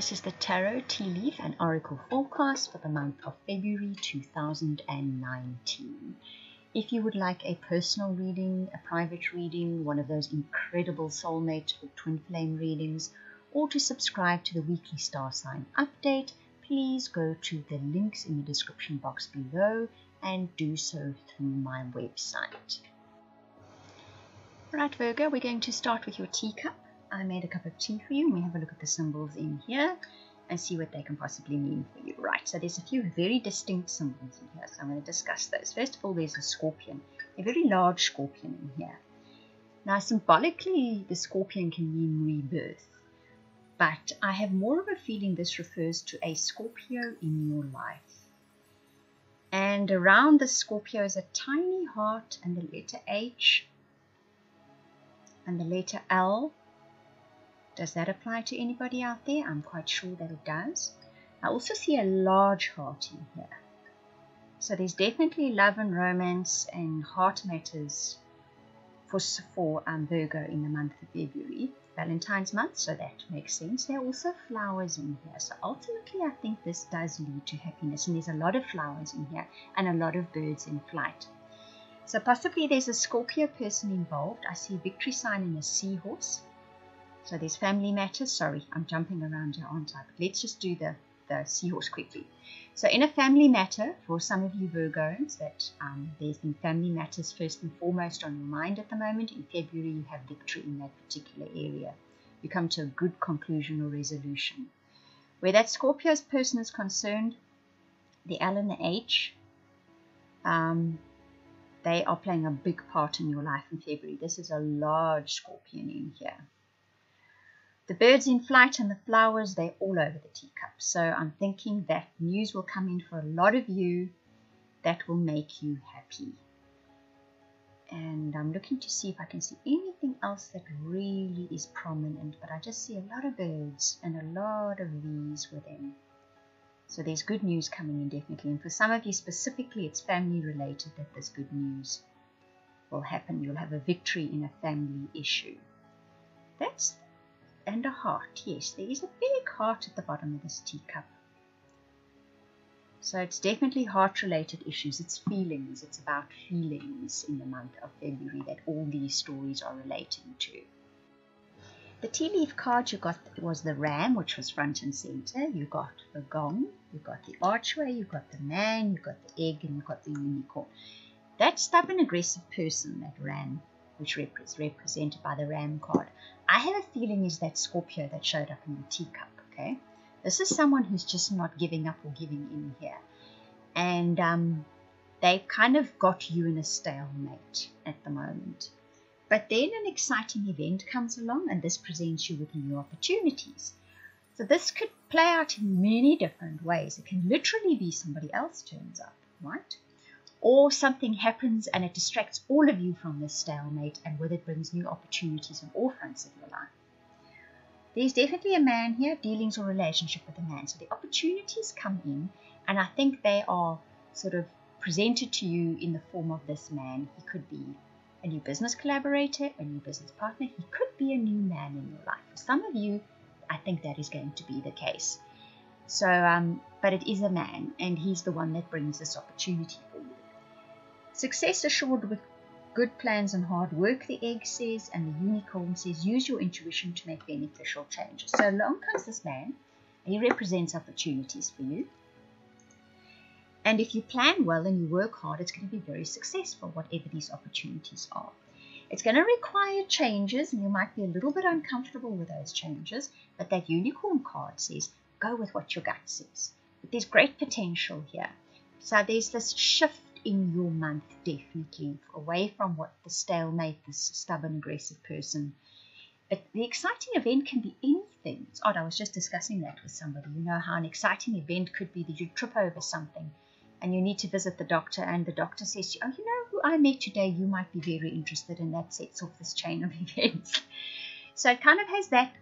This is the Tarot Tea Leaf and Oracle forecast for the month of February 2019. If you would like a personal reading, a private reading, one of those incredible soulmate or twin flame readings, or to subscribe to the weekly star sign update, please go to the links in the description box below and do so through my website. Right, Virgo, we're going to start with your teacup. I made a cup of tea for you, and we have a look at the symbols in here and see what they can possibly mean for you. Right, so there's a few very distinct symbols in here, so I'm going to discuss those. First of all, there's a scorpion, a very large scorpion in here. Now, symbolically, the scorpion can mean rebirth, but I have more of a feeling this refers to a Scorpio in your life. And around the Scorpio is a tiny heart and the letter H and the letter L. Does that apply to anybody out there? I'm quite sure that it does. I also see a large heart in here. So there's definitely love and romance and heart matters for Virgo in the month of February. Valentine's month, so that makes sense. There are also flowers in here. So ultimately, I think this does lead to happiness. And there's a lot of flowers in here and a lot of birds in flight. So possibly there's a Scorpio person involved. I see a victory sign and a seahorse. So there's family matters. Sorry, I'm jumping around here, aren't I? But let's just do the seahorse quickly. So in a family matter, for some of you Virgos, that there's been family matters first and foremost on your mind at the moment. In February, you have victory in that particular area. You come to a good conclusion or resolution. Where that Scorpio's person is concerned, the L and the H, they are playing a big part in your life in February. This is a large scorpion in here. The birds in flight and the flowers, they're all over the teacup. So I'm thinking that news will come in for a lot of you that will make you happy. And I'm looking to see if I can see anything else that really is prominent. But I just see a lot of birds and a lot of V's with them. So there's good news coming in definitely. And for some of you specifically, it's family related that this good news will happen. You'll have a victory in a family issue. And a heart, yes, there is a big heart at the bottom of this teacup. So it's definitely heart-related issues. It's feelings. It's about feelings in the month of February that all these stories are relating to. The tea leaf card you got was the ram, which was front and center. You got the gong, you got the archway, you got the man, you got the egg, and you got the unicorn. That stubborn, aggressive person, that ram, which is represented by the ram card, I have a feeling is that Scorpio that showed up in the teacup, okay? This is someone who's just not giving up or giving in here. And they've kind of got you in a stalemate at the moment. But then an exciting event comes along and this presents you with new opportunities. So this could play out in many different ways. It can literally be somebody else turns up, right? Or something happens and it distracts all of you from this stalemate, and with it brings new opportunities on all fronts of your life. There's definitely a man here, dealings or relationship with a man. So the opportunities come in, and I think they are sort of presented to you in the form of this man. He could be a new business collaborator, a new business partner. He could be a new man in your life. For some of you, I think that is going to be the case. So, but it is a man, and he's the one that brings this opportunity for you. Success assured with good plans and hard work, the egg says, and the unicorn says, use your intuition to make beneficial changes. So along comes this man, and he represents opportunities for you. And if you plan well and you work hard, it's going to be very successful, whatever these opportunities are. It's going to require changes, and you might be a little bit uncomfortable with those changes, but that unicorn card says, go with what your gut says. But there's great potential here. So there's this shift in your month, definitely, away from what the stalemate, this stubborn, aggressive person. But the exciting event can be anything. It's odd, I was just discussing that with somebody. You know how an exciting event could be that you trip over something and you need to visit the doctor, and the doctor says to you, oh, you know who I met today, you might be very interested, and that sets off this chain of events. So it kind of has that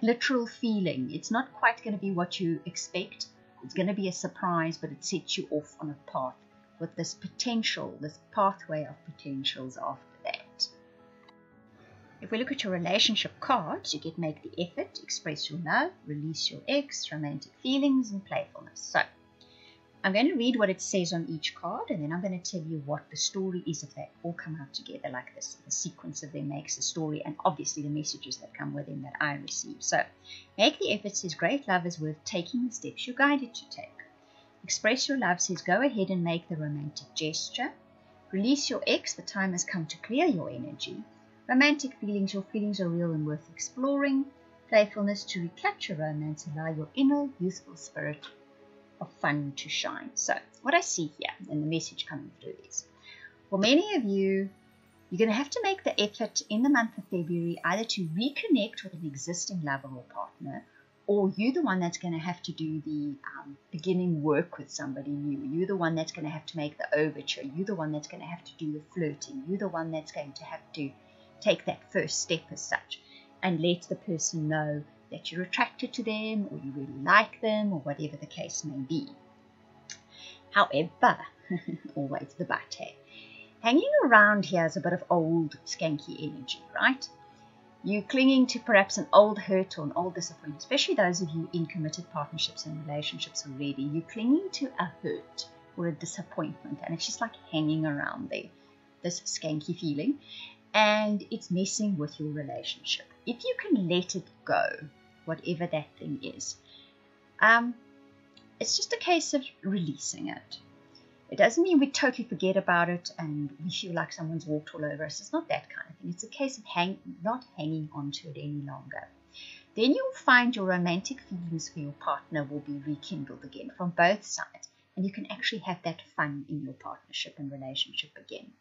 literal feeling. It's not quite going to be what you expect. It's going to be a surprise, but it sets you off on a path with this potential, this pathway of potentials after that. If we look at your relationship cards, you get make the effort, express your love, release your ex, romantic feelings, and playfulness. So I'm going to read what it says on each card, and then I'm going to tell you what the story is if they all come out together like this. The sequence of them makes a story, and obviously the messages that come with them that I receive. So, make the effort says great love is worth taking the steps you're guided to take. Express your love says go ahead and make the romantic gesture. Release your ex, the time has come to clear your energy. Romantic feelings, your feelings are real and worth exploring. Playfulness, to recapture romance, allow your inner youthful spirit of fun to shine. So what I see here and the message coming through is, for many of you, you're going to have to make the effort in the month of February either to reconnect with an existing lover or partner, or you're the one that's going to have to do the beginning work with somebody new. You're the one that's going to have to make the overture. You're the one that's going to have to do the flirting. You're the one that's going to have to take that first step as such and let the person know that you're attracted to them or you really like them or whatever the case may be. However, always the but, hey, hanging around here is a bit of old skanky energy, right? You clinging to perhaps an old hurt or an old disappointment, especially those of you in committed partnerships and relationships already. You're clinging to a hurt or a disappointment, and it's just like hanging around there, this skanky feeling, and it's messing with your relationship. If you can let it go, whatever that thing is, it's just a case of releasing it. It doesn't mean we totally forget about it and we feel like someone's walked all over us. It's not that kind of thing. It's a case of not hanging on to it any longer. Then you'll find your romantic feelings for your partner will be rekindled again from both sides, and you can actually have that fun in your partnership and relationship again.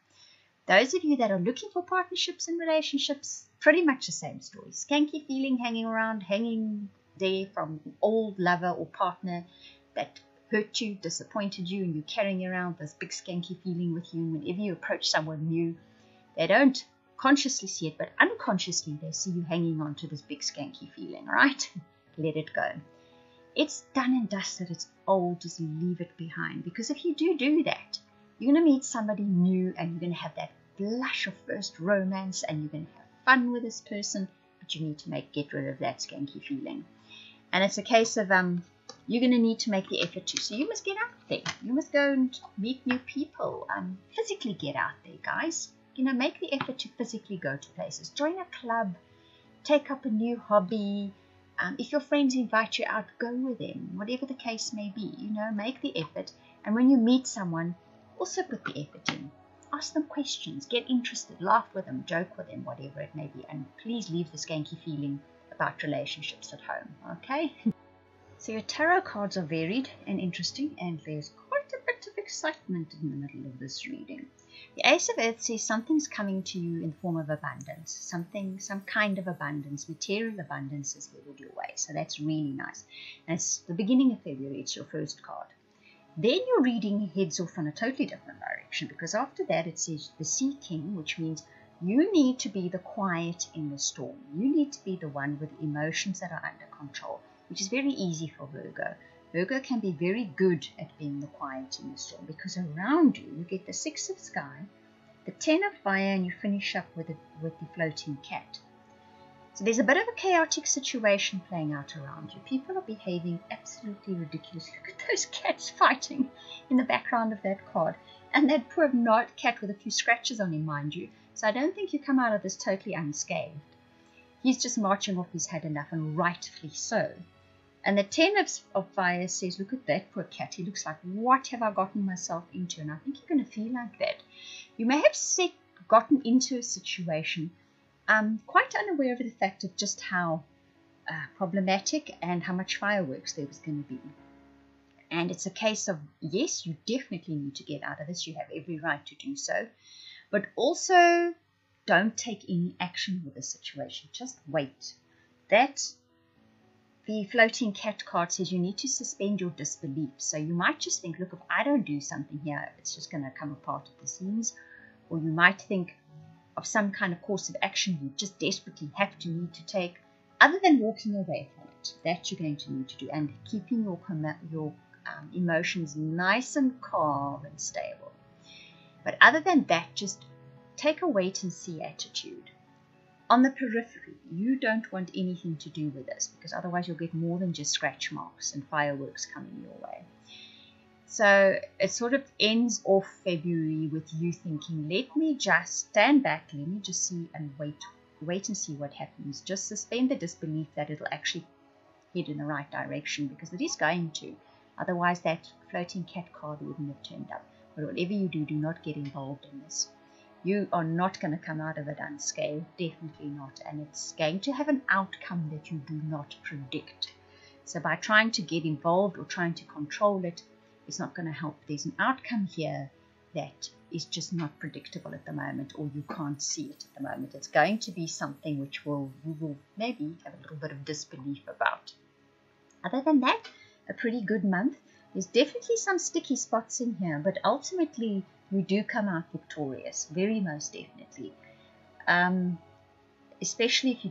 Those of you that are looking for partnerships and relationships, pretty much the same story. Skanky feeling, hanging around, hanging there from an old lover or partner that hurt you, disappointed you, and you're carrying around this big skanky feeling with you. And whenever you approach someone new, they don't consciously see it, but unconsciously they see you hanging on to this big skanky feeling, right? Let it go. It's done and dusted. It's old. Just leave it behind. Because if you do that, you're going to meet somebody new and you're going to have that blush of first romance and you're going to have fun with this person, but you need to get rid of that skanky feeling. And it's a case of you're going to need to make the effort too. So you must get out there. You must go and meet new people. Physically get out there, guys. Make the effort to physically go to places. Join a club. Take up a new hobby. If your friends invite you out, go with them. Whatever the case may be, make the effort. And when you meet someone, also put the effort in. Ask them questions. Get interested. Laugh with them. Joke with them. Whatever it may be. And please leave the skanky feeling about relationships at home. Okay? So your tarot cards are varied and interesting, and there's quite a bit of excitement in the middle of this reading. The Ace of Earth says something's coming to you in the form of abundance. Some kind of abundance, material abundance is headed your way. So that's really nice. And it's the beginning of February. It's your first card. Then your reading heads off in a totally different direction, because after that it says the Sea King, which means you need to be the quiet in the storm. You need to be the one with emotions that are under control, which is very easy for Virgo. Virgo can be very good at being the quiet in the storm, because around you, you get the Six of Sky, the Ten of Fire, and you finish up with the floating cat. So there's a bit of a chaotic situation playing out around you. People are behaving absolutely ridiculous. Look at those cats fighting in the background of that card. And that poor cat with a few scratches on him, mind you. So I don't think you come out of this totally unscathed. He's just marching off his head enough, and rightfully so. And the Ten of Fire says, look at that poor cat. He looks like, what have I gotten myself into? And I think you're going to feel like that. You may have gotten into a situation quite unaware of the fact of just how problematic and how much fireworks there was going to be. And it's a case of, yes, you definitely need to get out of this. You have every right to do so. But also, don't take any action with the situation. Just wait. The floating cat card says you need to suspend your disbelief. So you might just think, look, if I don't do something here, it's just going to come apart at the seams. Or you might think of some kind of course of action you just desperately need to take, other than walking away from it. That you're going to need to do, and keeping your emotions nice and calm and stable. But other than that, just take a wait and see attitude. on the periphery. You don't want anything to do with this, because otherwise you'll get more than just scratch marks and fireworks coming your way. So it sort of ends off February with you thinking, let me just stand back, let me just see and wait and see what happens. Just suspend the disbelief that it'll actually head in the right direction, because it is going to. Otherwise that floating cat card wouldn't have turned up. But whatever you do, do not get involved in this. You are not going to come out of it unscathed, definitely not. And it's going to have an outcome that you do not predict. So by trying to get involved or trying to control it, it's not going to help. There's an outcome here that is just not predictable at the moment, or you can't see it at the moment. It's going to be something which you will maybe have a little bit of disbelief about. Other than that, a pretty good month. There's definitely some sticky spots in here, but ultimately you do come out victorious, very most definitely. Especially if you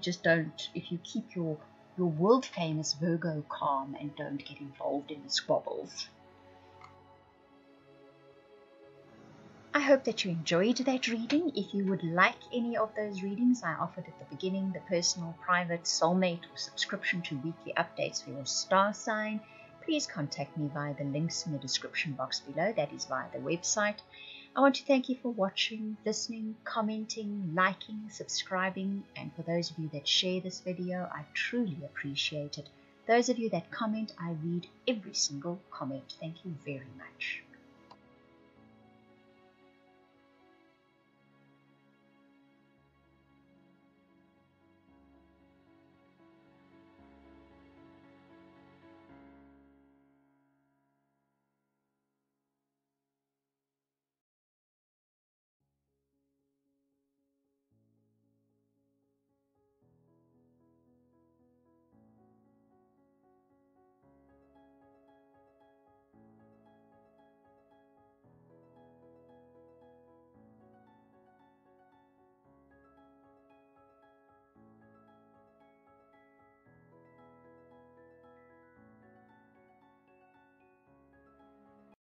if you keep your world famous Virgo calm and don't get involved in the squabbles. I hope that you enjoyed that reading. If you would like any of those readings I offered at the beginning, the personal, private, soulmate, or subscription to weekly updates for your star sign, please contact me via the links in the description box below. That is via the website. I want to thank you for watching, listening, commenting, liking, subscribing, and for those of you that share this video, I truly appreciate it. Those of you that comment, I read every single comment. Thank you very much.